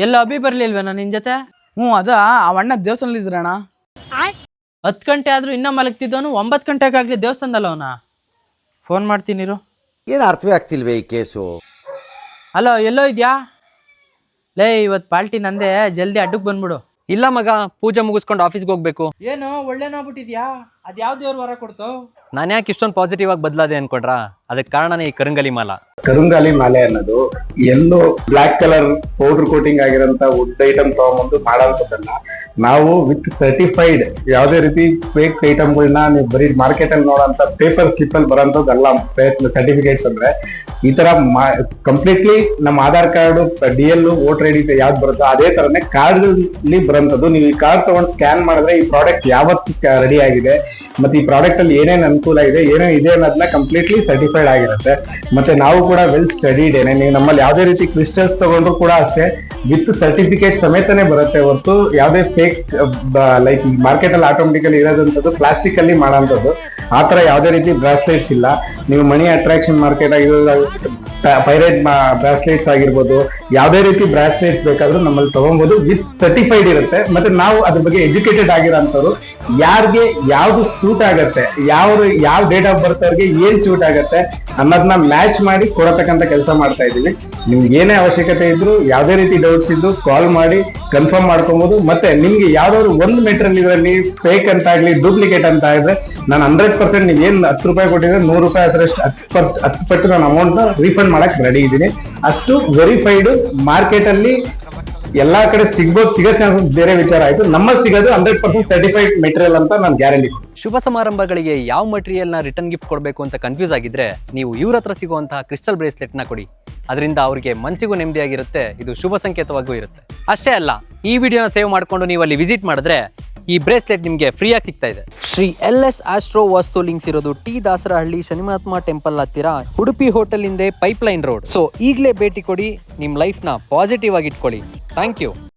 ಎಲ್ಲ ಅಭಿ ಬರ್ಲಿಲ್ವೇನ ನಿನ್ ಜೊತೆ? ಅದ ಅವಣ್ಣ ದೇವಸ್ಥಾನದಲ್ಲಿ ಇದ್ರಣ್ಣ. 10 ಗಂಟೆ ಆದ್ರೂ ಇನ್ನ ಮಲಗ್ತಿದ್ದವನು 9 ಗಂಟೆಗಾಗ್ಲಿ ದೇವಸ್ಥಾನದಲ್ಲ ಅವನ. ಫೋನ್ ಮಾಡ್ತೀನಿರು. ಏನು ಅರ್ಥವೇ ಆಗ್ತಿಲ್ವೇ ಈ ಕೇಸು? ಹಲೋ, ಎಲ್ಲೋ ಇದ್ಯಾ? ಲೇ, ಇವತ್ತು ಪಾಲ್ಟಿ ನಂದೆ, ಜಲ್ದಿ ಅಡ್ಡಕ್ಕೆ ಬಂದ್ಬಿಡು. ಇಲ್ಲ ಮಗ, ಪೂಜೆ ಮುಗಿಸ್ಕೊಂಡು ಆಫೀಸ್ಗೆ ಹೋಗ್ಬೇಕು. ಏನು ಒಳ್ಳೆ ನೋಡ್ಬಿಟ್ಟಿದ್ಯಾ? ಅದ್ ಯಾವ ದೇವ್ರ ವರ ಕೊಡ್ತು? ನಾನು ಯಾಕೆ ಇಷ್ಟೊಂದು ಪಾಸಿಟಿವ್ ಆಗಿ ಬದಲಾದೆ ಅನ್ಕೊಂಡ್ರ? ಅದಕ್ಕೆ ಕಾರಣನೇ ಈ ಕರಂಗಲಿ ಮಾಲ. ಕರುಂಗಾಲಿ ಮಾಲೆ ಅನ್ನೋದು ಎಲ್ಲೋ ಬ್ಲಾಕ್ ಕಲರ್ ಪೌಡರ್ ಕೋಟಿಂಗ್ ಆಗಿರೋಂತ ವುಡ್ ಐಟಮ್ ತಗೊಂಡ್ಬಂದು ಮಾಡೋದನ್ನ ನಾವು ವಿತ್ ಸರ್ಟಿಫೈಡ್, ಯಾವುದೇ ರೀತಿ ಫೇಕ್ ಐಟಮ್ಗಳನ್ನ ನೀವು ಬರೀ ಮಾರ್ಕೆಟ್ ಅಲ್ಲಿ ನೋಡೋಂತ ಪೇಪರ್ ಸ್ಲಿಪ್ ಅಲ್ಲಿ ಬರೋಂಥದ್ದಲ್ಲ. ಸರ್ಟಿಫಿಕೇಟ್ಸ್ ಅಂದ್ರೆ ಈ ತರ ಕಂಪ್ಲೀಟ್ಲಿ ನಮ್ಮ Aadhaar card, DL, voter ID ಯಾವ್ದು ಬರುತ್ತೋ ಅದೇ ತರನೇ ಕಾರ್ಡ್ ಅಲ್ಲಿ ಬರೋಂಥದ್ದು. ನೀವು ಈ ಕಾರ್ಡ್ ತಗೊಂಡು ಸ್ಕ್ಯಾನ್ ಮಾಡಿದ್ರೆ ಈ ಪ್ರಾಡಕ್ಟ್ ಯಾವತ್ತು ರೆಡಿ ಆಗಿದೆ, ಮತ್ತೆ ಈ ಪ್ರಾಡಕ್ಟ್ ಅಲ್ಲಿ ಏನೇನು ಅನುಕೂಲ ಇದೆ, ಏನೇನು ಇದೆ ಅನ್ನೋದನ್ನ ಕಂಪ್ಲೀಟ್ಲಿ ಸರ್ಟಿಫೈಡ್ ಆಗಿರುತ್ತೆ. ಮತ್ತೆ ನಾವು ಕೂಡ ವೆಲ್ ಸ್ಟಡಿಡ್ ಏನೇ, ನೀವು ನಮ್ಮಲ್ಲಿ ಯಾವುದೇ ರೀತಿ ಕ್ರಿಸ್ಟಲ್ಸ್ ತಗೊಂಡ್ರು ಕೂಡ ಅಷ್ಟೇ ವಿತ್ ಸರ್ಟಿಫಿಕೇಟ್ ಸಮೇತನೇ ಬರುತ್ತೆ ಹೊರತು ಯಾವುದೇ ಫೇಕ್ ಲೈಕ್ ಮಾರ್ಕೆಟ್ ಅಲ್ಲಿ ಆಟೋಮೆಟಿಕಲಿ ಇರೋದಂಥದ್ದು ಪ್ಲಾಸ್ಟಿಕ್ ಅಲ್ಲಿ ಮಾಡೋಂಥದ್ದು ಆ ತರ ಯಾವುದೇ ರೀತಿ ಬ್ರಾಸ್ಲೆಟ್ಸ್ ಇಲ್ಲ. ನೀವು ಮನಿ ಅಟ್ರಾಕ್ಷನ್ ಮಾರ್ಕೆಟ್ ಪೈರೇಟ್ ಬ್ರಾಸ್ಲೆಟ್ಸ್ ಆಗಿರ್ಬೋದು, ಯಾವುದೇ ರೀತಿ ಬ್ರಾಸ್ಲೆಟ್ಸ್ ಬೇಕಾದ್ರೂ ನಮ್ಮಲ್ಲಿ ತಗೊಬಹುದು. ವಿತ್ ಸರ್ಟಿಫೈಡ್ ಇರುತ್ತೆ. ಮತ್ತೆ ನಾವು ಅದ್ರ ಬಗ್ಗೆ ಎಜುಕೇಟೆಡ್ ಆಗಿರೋಂಥವ್ರು, ಯಾರಿಗೆ ಯಾವ್ದು ಸೂಟ್ ಆಗತ್ತೆ, ಯಾವ ಡೇಟ್ ಆಫ್ ಬರ್ತ್ ಅವ್ರಿಗೆ ಏನ್ ಸೂಟ್ ಆಗತ್ತೆ ಅನ್ನೋದನ್ನ ಮ್ಯಾಚ್ ಮಾಡಿ ಕೊಡತಕ್ಕಂತ ಕೆಲಸ ಮಾಡ್ತಾ ಇದೀವಿ. ನಿಮ್ಗೆ ಏನೇ ಅವಶ್ಯಕತೆ ಇದ್ರು, ಯಾವುದೇ ರೀತಿ ಡೌಟ್ಸ್ ಇದ್ದು ಕಾಲ್ ಮಾಡಿ ಕನ್ಫರ್ಮ್ ಮಾಡ್ಕೊಬಹುದು. ಮತ್ತೆ ನಿಮ್ಗೆ ಯಾವ್ದಾದ್ರು ಒಂದು ಮೆಟೀರಿಯಲ್ ಇದರಲ್ಲಿ ಫೇಕ್ ಅಂತ ಆಗ್ಲಿ, ಡೂಪ್ಲಿಕೇಟ್ ಅಂತ ಇದ್ರೆ ನಾನು 100% ನೀವು ಏನ್ 10 ರೂಪಾಯಿ ಕೊಟ್ಟಿದ್ರೆ 100 ರೂಪಾಯಿ ಅದರಷ್ಟು 10 ಪಟ್ಟು ನಾನು ಅಮೌಂಟ್ ರೀಫಂಡ್ ಮಾಡಕ್ ರೆಡಿ ಇದ್ದೀನಿ. ಅಷ್ಟು ವೆರಿಫೈಡ್. ಮಾರ್ಕೆಟ್ ಅಲ್ಲಿ ಎಲ್ಲಾ ಕಡೆ ಸಿಗೋ ಚಾನ್ಸಸ್ ಬೇರೆ ವಿಚಾರ ಆಯ್ತು. ನಮ್ಮಲ್ಲಿ ಸಿಗೋದು 100% ಸರ್ಟಿಫೈಡ್ ಮೆಟೀರಿಯಲ್ ಅಂತ ನಾನು ಗ್ಯಾರಂಟಿ. ಶುಭ ಸಮಾರಂಭಗಳಿಗೆ ಯಾವ ಮಟೀರಿಯಲ್ನ ರಿಟರ್ನ್ ಗಿಫ್ಟ್ ಕೊಡಬೇಕು ಅಂತ ಕನ್ಫ್ಯೂಸ್ ಆಗಿದ್ರೆ ನೀವು ಇವ್ರ ಹತ್ರ ಸಿಗುವಂತಹ ಕ್ರಿಸ್ಟಲ್ ಬ್ರೇಸ್ಲೆಟ್ನ ಕೊಡಿ. ಅದರಿಂದ ಅವರಿಗೆ ಮನಸ್ಸಿಗೂ ನೆಮ್ಮದಿಯಾಗಿರುತ್ತೆ, ಇದು ಶುಭ ಸಂಕೇತವಾಗೂ ಇರುತ್ತೆ. ಅಷ್ಟೇ ಅಲ್ಲ, ಈ ವಿಡಿಯೋನ ಸೇವ್ ಮಾಡಿಕೊಂಡು ನೀವು ಅಲ್ಲಿ ವಿಸಿಟ್ ಮಾಡಿದ್ರೆ ಈ ಬ್ರೇಸ್ಲೆಟ್ ನಿಮಗೆ ಫ್ರೀಯಾಗಿ ಸಿಗ್ತಾ ಇದೆ. Shri LS astro Vastu links ಇರೋದು ಟಿ ದಾಸರಹಳ್ಳಿ ಶನಿಮಹಾತ್ಮ ಟೆಂಪಲ್ ಹತ್ತಿರ, ಉಡುಪಿ ಹೋಟೆಲ್ ಹಿಂದೆ, ಪೈಪ್ಲೈನ್ ರೋಡ್. ಸೊ ಈಗಲೇ ಭೇಟಿ ಕೊಡಿ, ನಿಮ್ಮ ಲೈಫ್ನ ಪಾಸಿಟಿವ್ ಆಗಿ ಇಟ್ಕೊಳ್ಳಿ. Thank you.